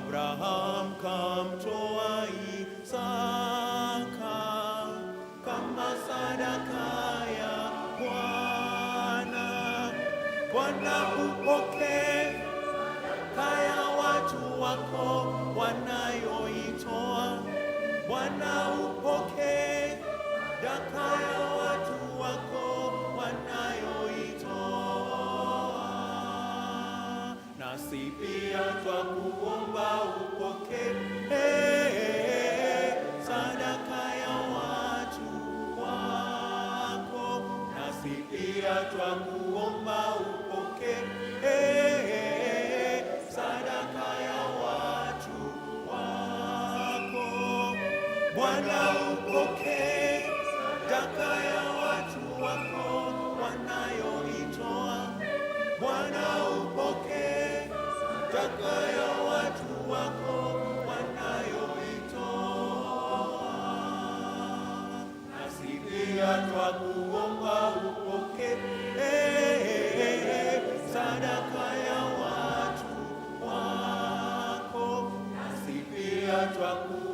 Abraham kamtoa Isaka kama sadaka ya Bwana. Bwana, upokee kaya watu wako wanayoitoa. Bwana, upokee daka ya watu wako wanayoitoa. Nasi pia twakuomba upokee sadaka ya watu wako. Nasi pia twakuomba upokee sadaka ya watu wako. Bwana, upokee daka ya watu wako wanayoitoa. Bwana, upokee daka ya watu wako wanayoitoa. Nasi pia twakuomba upokee sadaka ya watu wako. Nasi pia twakuomba